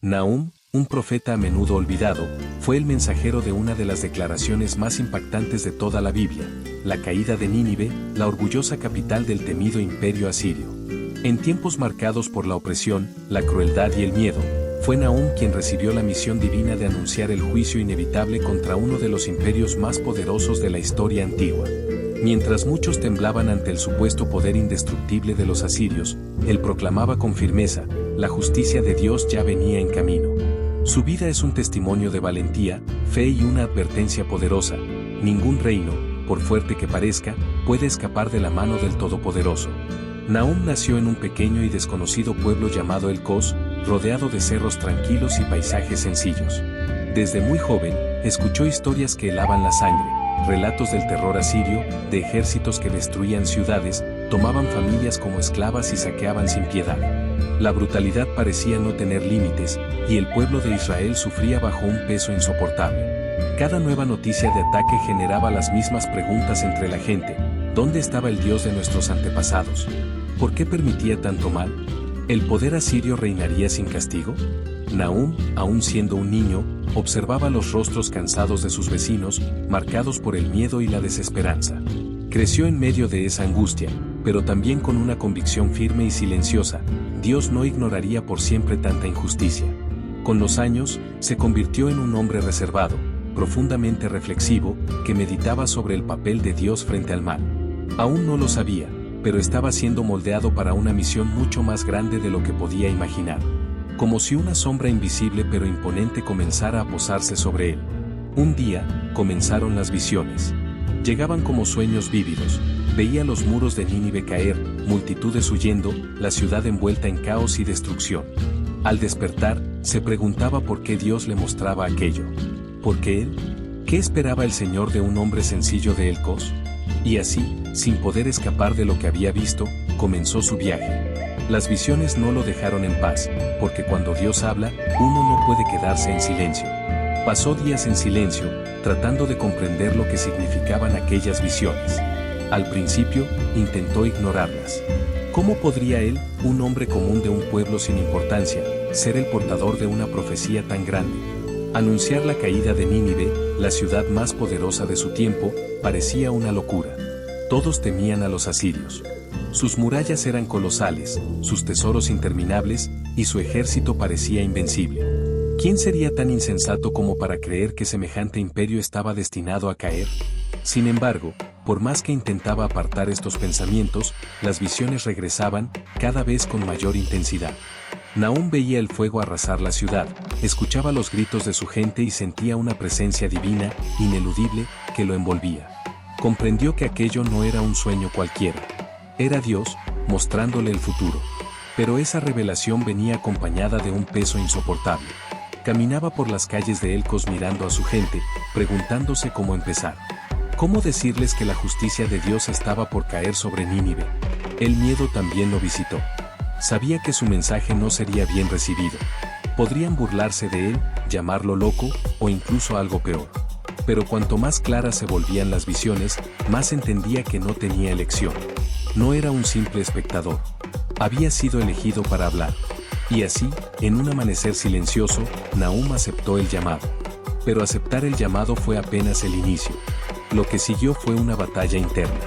Nahum, un profeta a menudo olvidado, fue el mensajero de una de las declaraciones más impactantes de toda la Biblia, la caída de Nínive, la orgullosa capital del temido imperio asirio. En tiempos marcados por la opresión, la crueldad y el miedo, fue Nahum quien recibió la misión divina de anunciar el juicio inevitable contra uno de los imperios más poderosos de la historia antigua. Mientras muchos temblaban ante el supuesto poder indestructible de los asirios, él proclamaba con firmeza: la justicia de Dios ya venía en camino. Su vida es un testimonio de valentía, fe y una advertencia poderosa: ningún reino, por fuerte que parezca, puede escapar de la mano del Todopoderoso. Nahum nació en un pequeño y desconocido pueblo llamado El-Cos, rodeado de cerros tranquilos y paisajes sencillos. Desde muy joven, escuchó historias que helaban la sangre, relatos del terror asirio, de ejércitos que destruían ciudades, tomaban familias como esclavas y saqueaban sin piedad. La brutalidad parecía no tener límites, y el pueblo de Israel sufría bajo un peso insoportable. Cada nueva noticia de ataque generaba las mismas preguntas entre la gente: ¿dónde estaba el Dios de nuestros antepasados? ¿Por qué permitía tanto mal? ¿El poder asirio reinaría sin castigo? Nahum, aún siendo un niño, observaba los rostros cansados de sus vecinos, marcados por el miedo y la desesperanza. Creció en medio de esa angustia, pero también con una convicción firme y silenciosa: Dios no ignoraría por siempre tanta injusticia. Con los años, se convirtió en un hombre reservado, profundamente reflexivo, que meditaba sobre el papel de Dios frente al mal. Aún no lo sabía, pero estaba siendo moldeado para una misión mucho más grande de lo que podía imaginar. Como si una sombra invisible pero imponente comenzara a posarse sobre él. Un día, comenzaron las visiones. Llegaban como sueños vívidos. Veía los muros de Nínive caer, multitudes huyendo, la ciudad envuelta en caos y destrucción. Al despertar, se preguntaba por qué Dios le mostraba aquello. ¿Por qué él? ¿Qué esperaba el Señor de un hombre sencillo de El-Cos? Y así, sin poder escapar de lo que había visto, comenzó su viaje. Las visiones no lo dejaron en paz, porque cuando Dios habla, uno no puede quedarse en silencio. Pasó días en silencio, tratando de comprender lo que significaban aquellas visiones. Al principio, intentó ignorarlas. ¿Cómo podría él, un hombre común de un pueblo sin importancia, ser el portador de una profecía tan grande? Anunciar la caída de Nínive, la ciudad más poderosa de su tiempo, parecía una locura. Todos temían a los asirios. Sus murallas eran colosales, sus tesoros interminables, y su ejército parecía invencible. ¿Quién sería tan insensato como para creer que semejante imperio estaba destinado a caer? Sin embargo, por más que intentaba apartar estos pensamientos, las visiones regresaban, cada vez con mayor intensidad. Nahum veía el fuego arrasar la ciudad, escuchaba los gritos de su gente y sentía una presencia divina, ineludible, que lo envolvía. Comprendió que aquello no era un sueño cualquiera. Era Dios, mostrándole el futuro. Pero esa revelación venía acompañada de un peso insoportable. Caminaba por las calles de El-Cos mirando a su gente, preguntándose cómo empezar. ¿Cómo decirles que la justicia de Dios estaba por caer sobre Nínive? El miedo también lo visitó. Sabía que su mensaje no sería bien recibido. Podrían burlarse de él, llamarlo loco, o incluso algo peor. Pero cuanto más claras se volvían las visiones, más entendía que no tenía elección. No era un simple espectador. Había sido elegido para hablar. Y así, en un amanecer silencioso, Nahum aceptó el llamado. Pero aceptar el llamado fue apenas el inicio. Lo que siguió fue una batalla interna.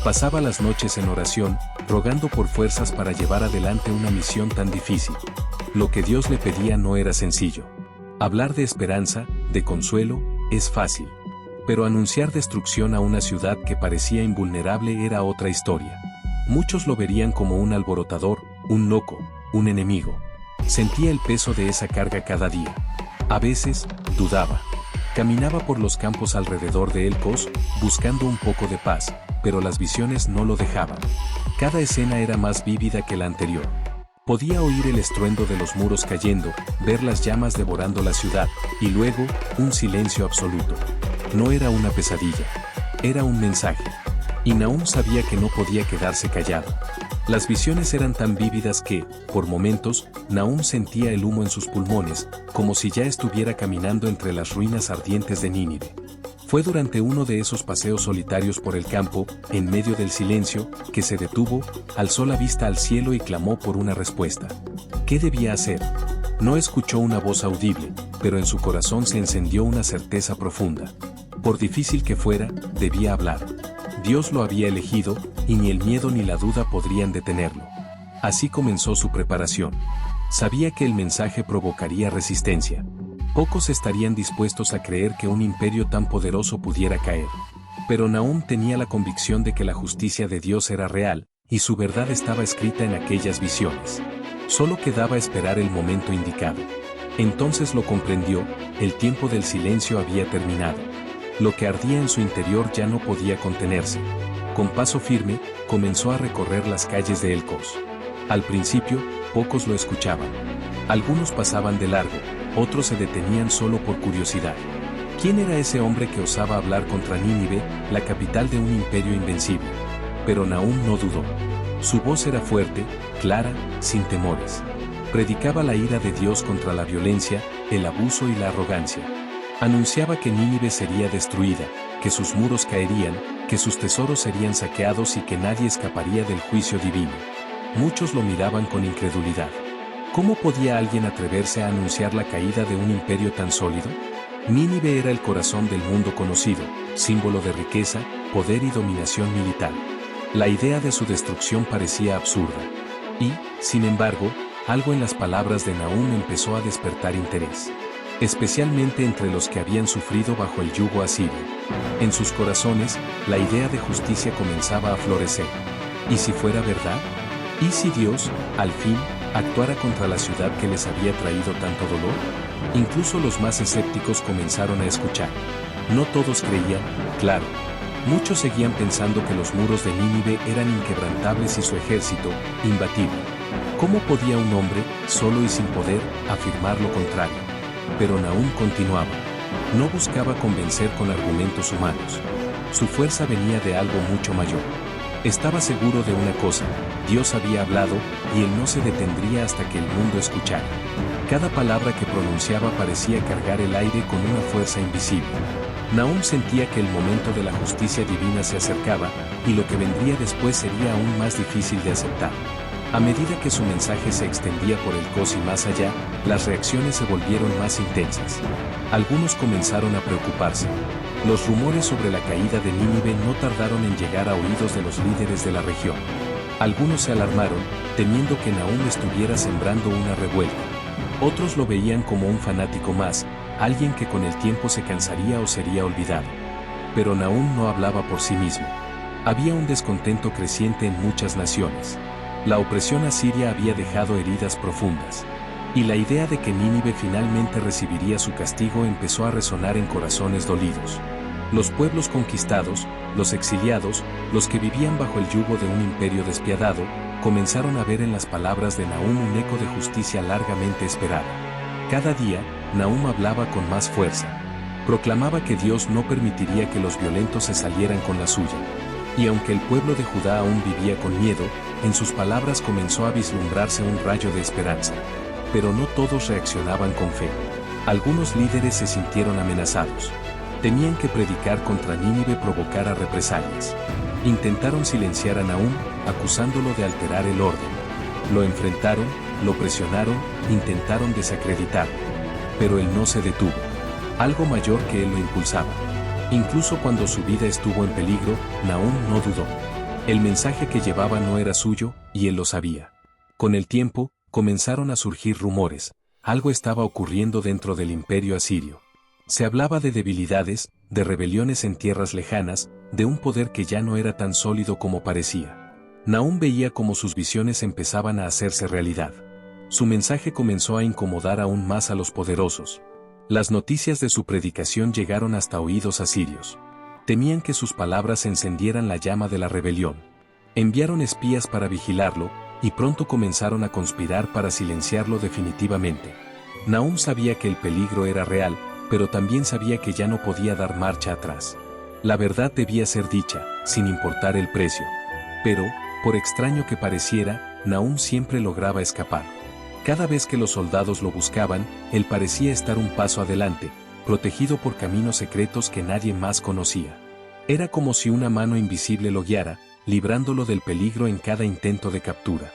Pasaba las noches en oración, rogando por fuerzas para llevar adelante una misión tan difícil. Lo que Dios le pedía no era sencillo. Hablar de esperanza, de consuelo, es fácil. Pero anunciar destrucción a una ciudad que parecía invulnerable era otra historia. Muchos lo verían como un alborotador, un loco, un enemigo. Sentía el peso de esa carga cada día. A veces, dudaba. Caminaba por los campos alrededor de El-Cos, buscando un poco de paz, pero las visiones no lo dejaban. Cada escena era más vívida que la anterior. Podía oír el estruendo de los muros cayendo, ver las llamas devorando la ciudad, y luego, un silencio absoluto. No era una pesadilla. Era un mensaje. Y Nahum sabía que no podía quedarse callado. Las visiones eran tan vívidas que, por momentos, Nahum sentía el humo en sus pulmones, como si ya estuviera caminando entre las ruinas ardientes de Nínive. Fue durante uno de esos paseos solitarios por el campo, en medio del silencio, que se detuvo, alzó la vista al cielo y clamó por una respuesta. ¿Qué debía hacer? No escuchó una voz audible, pero en su corazón se encendió una certeza profunda. Por difícil que fuera, debía hablar. Dios lo había elegido, y ni el miedo ni la duda podrían detenerlo. Así comenzó su preparación. Sabía que el mensaje provocaría resistencia. Pocos estarían dispuestos a creer que un imperio tan poderoso pudiera caer. Pero Nahum tenía la convicción de que la justicia de Dios era real, y su verdad estaba escrita en aquellas visiones. Solo quedaba esperar el momento indicado. Entonces lo comprendió, el tiempo del silencio había terminado. Lo que ardía en su interior ya no podía contenerse. Con paso firme, comenzó a recorrer las calles de Elcos. Al principio, pocos lo escuchaban. Algunos pasaban de largo, otros se detenían solo por curiosidad. ¿Quién era ese hombre que osaba hablar contra Nínive, la capital de un imperio invencible? Pero Nahum no dudó. Su voz era fuerte, clara, sin temores. Predicaba la ira de Dios contra la violencia, el abuso y la arrogancia. Anunciaba que Nínive sería destruida, que sus muros caerían, que sus tesoros serían saqueados y que nadie escaparía del juicio divino. Muchos lo miraban con incredulidad. ¿Cómo podía alguien atreverse a anunciar la caída de un imperio tan sólido? Nínive era el corazón del mundo conocido, símbolo de riqueza, poder y dominación militar. La idea de su destrucción parecía absurda. Y, sin embargo, algo en las palabras de Nahum empezó a despertar interés. Especialmente entre los que habían sufrido bajo el yugo asirio. En sus corazones, la idea de justicia comenzaba a florecer. ¿Y si fuera verdad? ¿Y si Dios, al fin, actuara contra la ciudad que les había traído tanto dolor? Incluso los más escépticos comenzaron a escuchar. No todos creían, claro. Muchos seguían pensando que los muros de Nínive eran inquebrantables y su ejército, imbatible. ¿Cómo podía un hombre, solo y sin poder, afirmar lo contrario? Pero Nahum continuaba. No buscaba convencer con argumentos humanos. Su fuerza venía de algo mucho mayor. Estaba seguro de una cosa, Dios había hablado, y él no se detendría hasta que el mundo escuchara. Cada palabra que pronunciaba parecía cargar el aire con una fuerza invisible. Nahum sentía que el momento de la justicia divina se acercaba, y lo que vendría después sería aún más difícil de aceptar. A medida que su mensaje se extendía por el Cos y más allá, las reacciones se volvieron más intensas. Algunos comenzaron a preocuparse. Los rumores sobre la caída de Nínive no tardaron en llegar a oídos de los líderes de la región. Algunos se alarmaron, temiendo que Nahum estuviera sembrando una revuelta. Otros lo veían como un fanático más, alguien que con el tiempo se cansaría o sería olvidado. Pero Nahum no hablaba por sí mismo. Había un descontento creciente en muchas naciones. La opresión asiria había dejado heridas profundas. Y la idea de que Nínive finalmente recibiría su castigo empezó a resonar en corazones dolidos. Los pueblos conquistados, los exiliados, los que vivían bajo el yugo de un imperio despiadado, comenzaron a ver en las palabras de Nahum un eco de justicia largamente esperada. Cada día, Nahum hablaba con más fuerza. Proclamaba que Dios no permitiría que los violentos se salieran con la suya. Y aunque el pueblo de Judá aún vivía con miedo, en sus palabras comenzó a vislumbrarse un rayo de esperanza. Pero no todos reaccionaban con fe. Algunos líderes se sintieron amenazados. Temían que predicar contra Nínive provocara represalias. Intentaron silenciar a Nahum, acusándolo de alterar el orden. Lo enfrentaron, lo presionaron, intentaron desacreditarlo. Pero él no se detuvo. Algo mayor que él lo impulsaba. Incluso cuando su vida estuvo en peligro, Nahum no dudó. El mensaje que llevaba no era suyo, y él lo sabía. Con el tiempo, comenzaron a surgir rumores. Algo estaba ocurriendo dentro del imperio asirio. Se hablaba de debilidades, de rebeliones en tierras lejanas, de un poder que ya no era tan sólido como parecía. Nahum veía cómo sus visiones empezaban a hacerse realidad. Su mensaje comenzó a incomodar aún más a los poderosos. Las noticias de su predicación llegaron hasta oídos asirios. Temían que sus palabras encendieran la llama de la rebelión. Enviaron espías para vigilarlo, y pronto comenzaron a conspirar para silenciarlo definitivamente. Nahum sabía que el peligro era real, pero también sabía que ya no podía dar marcha atrás. La verdad debía ser dicha, sin importar el precio. Pero, por extraño que pareciera, Nahum siempre lograba escapar. Cada vez que los soldados lo buscaban, él parecía estar un paso adelante, protegido por caminos secretos que nadie más conocía. Era como si una mano invisible lo guiara, librándolo del peligro en cada intento de captura.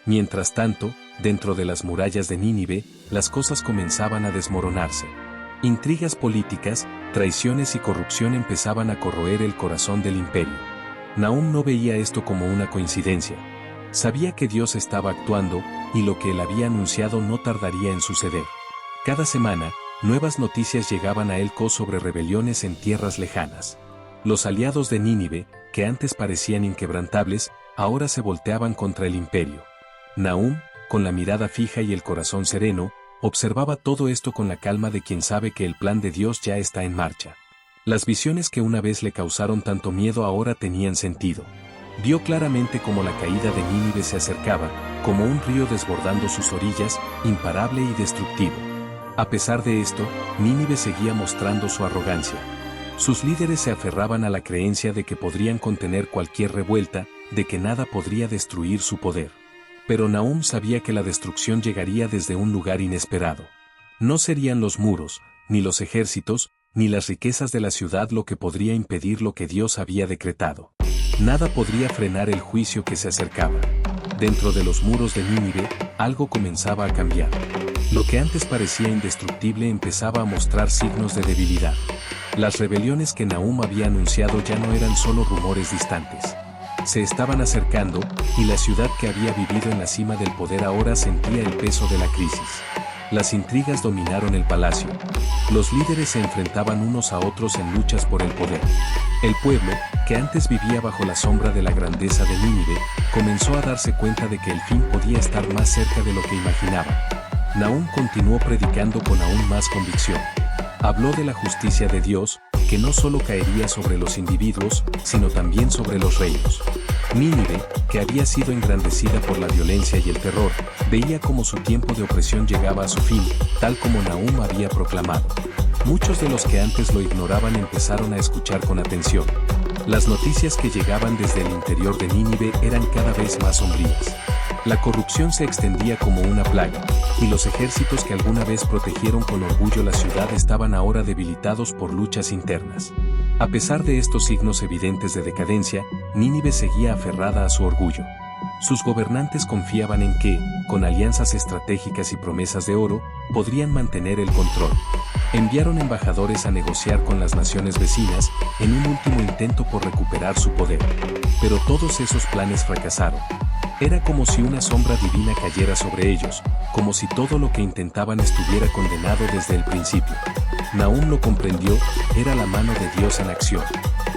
Mientras tanto, dentro de las murallas de Nínive, las cosas comenzaban a desmoronarse. Intrigas políticas, traiciones y corrupción empezaban a corroer el corazón del imperio. Nahum no veía esto como una coincidencia. Sabía que Dios estaba actuando, y lo que él había anunciado no tardaría en suceder. Cada semana, nuevas noticias llegaban a él sobre rebeliones en tierras lejanas. Los aliados de Nínive, que antes parecían inquebrantables, ahora se volteaban contra el imperio. Nahum, con la mirada fija y el corazón sereno, observaba todo esto con la calma de quien sabe que el plan de Dios ya está en marcha. Las visiones que una vez le causaron tanto miedo ahora tenían sentido. Vio claramente cómo la caída de Nínive se acercaba, como un río desbordando sus orillas, imparable y destructivo. A pesar de esto, Nínive seguía mostrando su arrogancia. Sus líderes se aferraban a la creencia de que podrían contener cualquier revuelta, de que nada podría destruir su poder. Pero Nahum sabía que la destrucción llegaría desde un lugar inesperado. No serían los muros, ni los ejércitos, ni las riquezas de la ciudad lo que podría impedir lo que Dios había decretado. Nada podría frenar el juicio que se acercaba. Dentro de los muros de Nínive, algo comenzaba a cambiar. Lo que antes parecía indestructible empezaba a mostrar signos de debilidad. Las rebeliones que Nahum había anunciado ya no eran solo rumores distantes. Se estaban acercando, y la ciudad que había vivido en la cima del poder ahora sentía el peso de la crisis. Las intrigas dominaron el palacio. Los líderes se enfrentaban unos a otros en luchas por el poder. El pueblo, que antes vivía bajo la sombra de la grandeza de Nínive, comenzó a darse cuenta de que el fin podía estar más cerca de lo que imaginaba. Nahum continuó predicando con aún más convicción. Habló de la justicia de Dios, que no solo caería sobre los individuos, sino también sobre los reinos. Nínive, que había sido engrandecida por la violencia y el terror, veía cómo su tiempo de opresión llegaba a su fin, tal como Nahum había proclamado. Muchos de los que antes lo ignoraban empezaron a escuchar con atención. Las noticias que llegaban desde el interior de Nínive eran cada vez más sombrías. La corrupción se extendía como una plaga, y los ejércitos que alguna vez protegieron con orgullo la ciudad estaban ahora debilitados por luchas internas. A pesar de estos signos evidentes de decadencia, Nínive seguía aferrada a su orgullo. Sus gobernantes confiaban en que, con alianzas estratégicas y promesas de oro, podrían mantener el control. Enviaron embajadores a negociar con las naciones vecinas, en un último intento por recuperar su poder. Pero todos esos planes fracasaron. Era como si una sombra divina cayera sobre ellos, como si todo lo que intentaban estuviera condenado desde el principio. Nahum lo comprendió, era la mano de Dios en acción.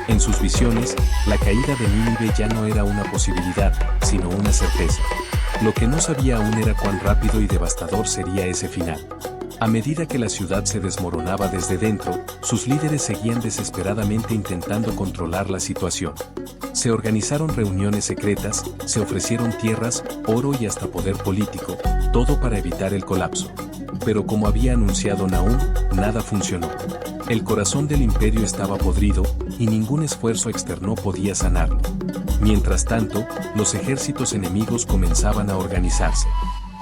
En sus visiones, la caída de Nínive ya no era una posibilidad, sino una certeza. Lo que no sabía aún era cuán rápido y devastador sería ese final. A medida que la ciudad se desmoronaba desde dentro, sus líderes seguían desesperadamente intentando controlar la situación. Se organizaron reuniones secretas, se ofrecieron tierras, oro y hasta poder político, todo para evitar el colapso. Pero como había anunciado Nahum, nada funcionó. El corazón del imperio estaba podrido, y ningún esfuerzo externo podía sanarlo. Mientras tanto, los ejércitos enemigos comenzaban a organizarse.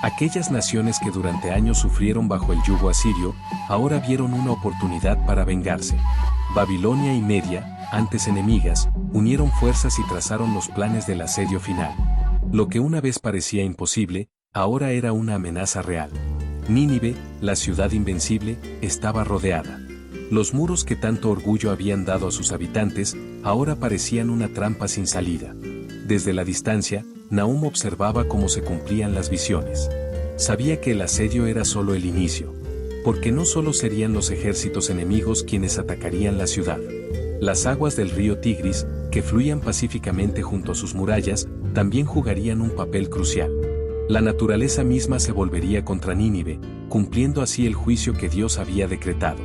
Aquellas naciones que durante años sufrieron bajo el yugo asirio, ahora vieron una oportunidad para vengarse. Babilonia y Media, antes enemigas, unieron fuerzas y trazaron los planes del asedio final. Lo que una vez parecía imposible, ahora era una amenaza real. Nínive, la ciudad invencible, estaba rodeada. Los muros que tanto orgullo habían dado a sus habitantes, ahora parecían una trampa sin salida. Desde la distancia, Nahum observaba cómo se cumplían las visiones. Sabía que el asedio era solo el inicio, porque no solo serían los ejércitos enemigos quienes atacarían la ciudad. Las aguas del río Tigris, que fluían pacíficamente junto a sus murallas, también jugarían un papel crucial. La naturaleza misma se volvería contra Nínive, cumpliendo así el juicio que Dios había decretado.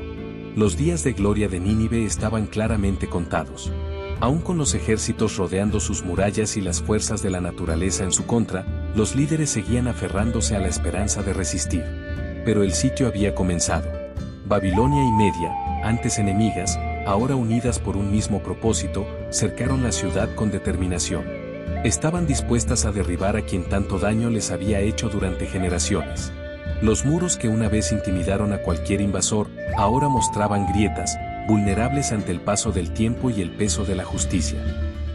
Los días de gloria de Nínive estaban claramente contados. Aún con los ejércitos rodeando sus murallas y las fuerzas de la naturaleza en su contra, los líderes seguían aferrándose a la esperanza de resistir. Pero el sitio había comenzado. Babilonia y Media, antes enemigas, ahora unidas por un mismo propósito, cercaron la ciudad con determinación. Estaban dispuestas a derribar a quien tanto daño les había hecho durante generaciones. Los muros que una vez intimidaron a cualquier invasor, ahora mostraban grietas, vulnerables ante el paso del tiempo y el peso de la justicia.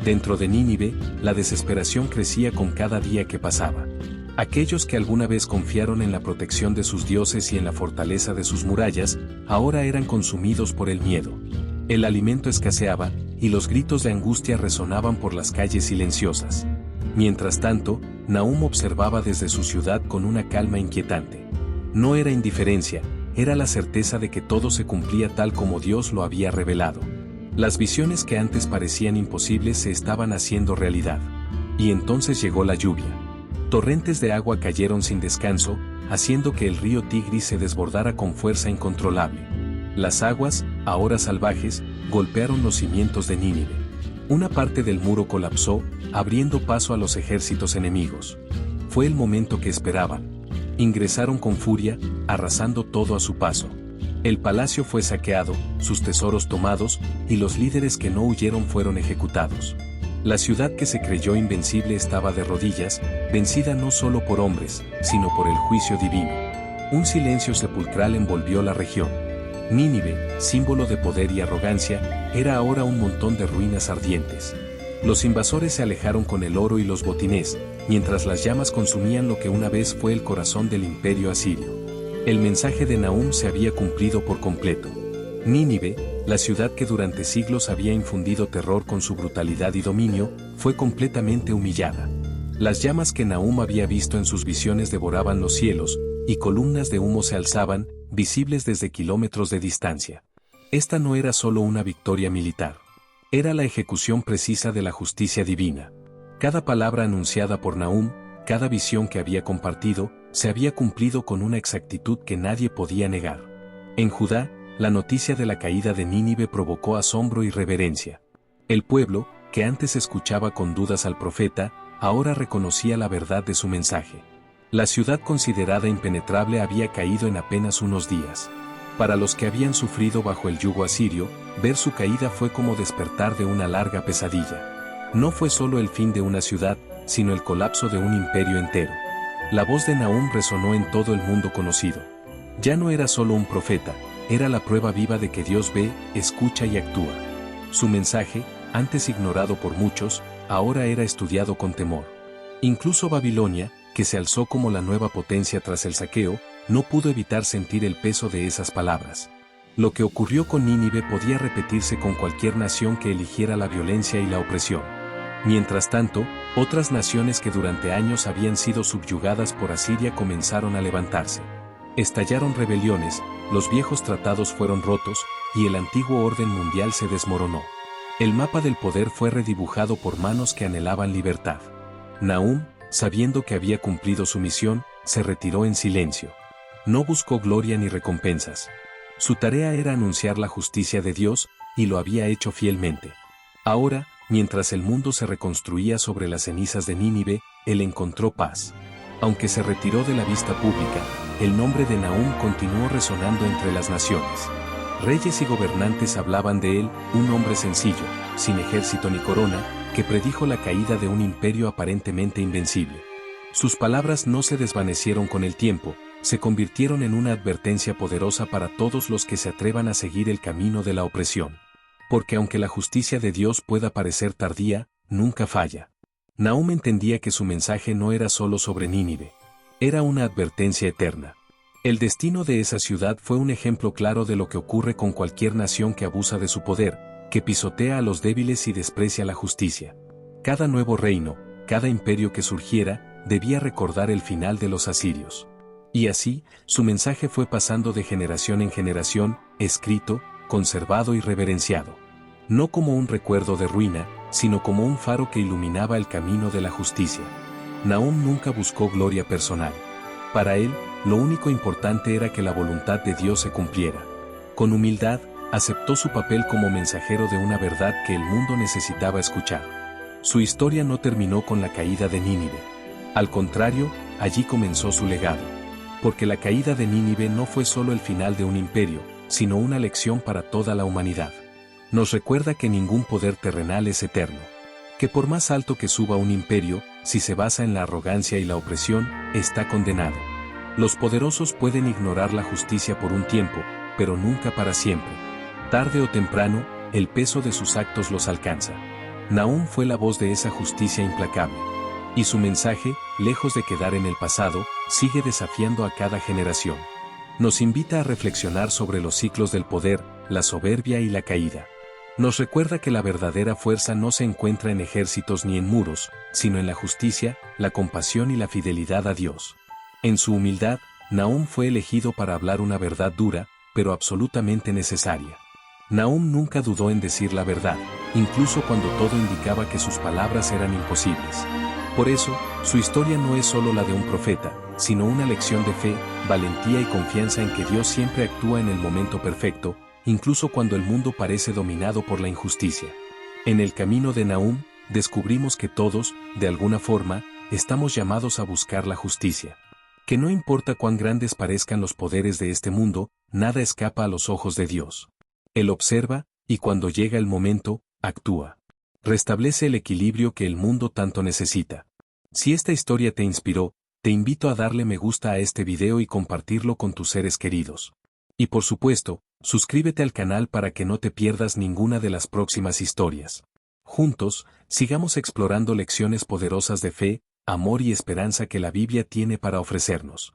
Dentro de Nínive, la desesperación crecía con cada día que pasaba. Aquellos que alguna vez confiaron en la protección de sus dioses y en la fortaleza de sus murallas, ahora eran consumidos por el miedo. El alimento escaseaba, y los gritos de angustia resonaban por las calles silenciosas. Mientras tanto, Nahum observaba desde su ciudad con una calma inquietante. No era indiferencia, era la certeza de que todo se cumplía tal como Dios lo había revelado. Las visiones que antes parecían imposibles se estaban haciendo realidad. Y entonces llegó la lluvia. Torrentes de agua cayeron sin descanso, haciendo que el río Tigris se desbordara con fuerza incontrolable. Las aguas, ahora salvajes, golpearon los cimientos de Nínive. Una parte del muro colapsó, abriendo paso a los ejércitos enemigos. Fue el momento que esperaban. Ingresaron con furia, arrasando todo a su paso. El palacio fue saqueado, sus tesoros tomados, y los líderes que no huyeron fueron ejecutados. La ciudad que se creyó invencible estaba de rodillas, vencida no solo por hombres, sino por el juicio divino. Un silencio sepulcral envolvió la región. Nínive, símbolo de poder y arrogancia, era ahora un montón de ruinas ardientes. Los invasores se alejaron con el oro y los botines, mientras las llamas consumían lo que una vez fue el corazón del imperio asirio. El mensaje de Nahum se había cumplido por completo. Nínive, la ciudad que durante siglos había infundido terror con su brutalidad y dominio, fue completamente humillada. Las llamas que Nahum había visto en sus visiones devoraban los cielos, y columnas de humo se alzaban, visibles desde kilómetros de distancia. Esta no era solo una victoria militar. Era la ejecución precisa de la justicia divina. Cada palabra anunciada por Nahum, cada visión que había compartido, se había cumplido con una exactitud que nadie podía negar. En Judá, la noticia de la caída de Nínive provocó asombro y reverencia. El pueblo, que antes escuchaba con dudas al profeta, ahora reconocía la verdad de su mensaje. La ciudad considerada impenetrable había caído en apenas unos días. Para los que habían sufrido bajo el yugo asirio, ver su caída fue como despertar de una larga pesadilla. No fue solo el fin de una ciudad, sino el colapso de un imperio entero. La voz de Nahum resonó en todo el mundo conocido. Ya no era solo un profeta, era la prueba viva de que Dios ve, escucha y actúa. Su mensaje, antes ignorado por muchos, ahora era estudiado con temor. Incluso Babilonia, que se alzó como la nueva potencia tras el saqueo, no pudo evitar sentir el peso de esas palabras. Lo que ocurrió con Nínive podía repetirse con cualquier nación que eligiera la violencia y la opresión. Mientras tanto, otras naciones que durante años habían sido subyugadas por Asiria comenzaron a levantarse. Estallaron rebeliones, los viejos tratados fueron rotos, y el antiguo orden mundial se desmoronó. El mapa del poder fue redibujado por manos que anhelaban libertad. Nahum, sabiendo que había cumplido su misión, se retiró en silencio. No buscó gloria ni recompensas. Su tarea era anunciar la justicia de Dios, y lo había hecho fielmente. Ahora, mientras el mundo se reconstruía sobre las cenizas de Nínive, él encontró paz. Aunque se retiró de la vista pública, el nombre de Nahum continuó resonando entre las naciones. Reyes y gobernantes hablaban de él, un hombre sencillo, sin ejército ni corona, que predijo la caída de un imperio aparentemente invencible. Sus palabras no se desvanecieron con el tiempo, se convirtieron en una advertencia poderosa para todos los que se atrevan a seguir el camino de la opresión. Porque aunque la justicia de Dios pueda parecer tardía, nunca falla. Nahum entendía que su mensaje no era solo sobre Nínive. Era una advertencia eterna. El destino de esa ciudad fue un ejemplo claro de lo que ocurre con cualquier nación que abusa de su poder, que pisotea a los débiles y desprecia la justicia. Cada nuevo reino, cada imperio que surgiera, debía recordar el final de los asirios. Y así, su mensaje fue pasando de generación en generación, escrito, conservado y reverenciado. No como un recuerdo de ruina, sino como un faro que iluminaba el camino de la justicia. Nahum nunca buscó gloria personal. Para él, lo único importante era que la voluntad de Dios se cumpliera. Con humildad, aceptó su papel como mensajero de una verdad que el mundo necesitaba escuchar. Su historia no terminó con la caída de Nínive. Al contrario, allí comenzó su legado. Porque la caída de Nínive no fue solo el final de un imperio, sino una lección para toda la humanidad. Nos recuerda que ningún poder terrenal es eterno. Que por más alto que suba un imperio, si se basa en la arrogancia y la opresión, está condenado. Los poderosos pueden ignorar la justicia por un tiempo, pero nunca para siempre. Tarde o temprano, el peso de sus actos los alcanza. Nahum fue la voz de esa justicia implacable. Y su mensaje, lejos de quedar en el pasado, sigue desafiando a cada generación. Nos invita a reflexionar sobre los ciclos del poder, la soberbia y la caída. Nos recuerda que la verdadera fuerza no se encuentra en ejércitos ni en muros, sino en la justicia, la compasión y la fidelidad a Dios. En su humildad, Nahum fue elegido para hablar una verdad dura, pero absolutamente necesaria. Nahum nunca dudó en decir la verdad, incluso cuando todo indicaba que sus palabras eran imposibles. Por eso, su historia no es solo la de un profeta, sino una lección de fe, valentía y confianza en que Dios siempre actúa en el momento perfecto, incluso cuando el mundo parece dominado por la injusticia. En el camino de Nahum, descubrimos que todos, de alguna forma, estamos llamados a buscar la justicia. Que no importa cuán grandes parezcan los poderes de este mundo, nada escapa a los ojos de Dios. Él observa, y cuando llega el momento, actúa. Restablece el equilibrio que el mundo tanto necesita. Si esta historia te inspiró, te invito a darle me gusta a este video y compartirlo con tus seres queridos. Y por supuesto, suscríbete al canal para que no te pierdas ninguna de las próximas historias. Juntos, sigamos explorando lecciones poderosas de fe, amor y esperanza que la Biblia tiene para ofrecernos.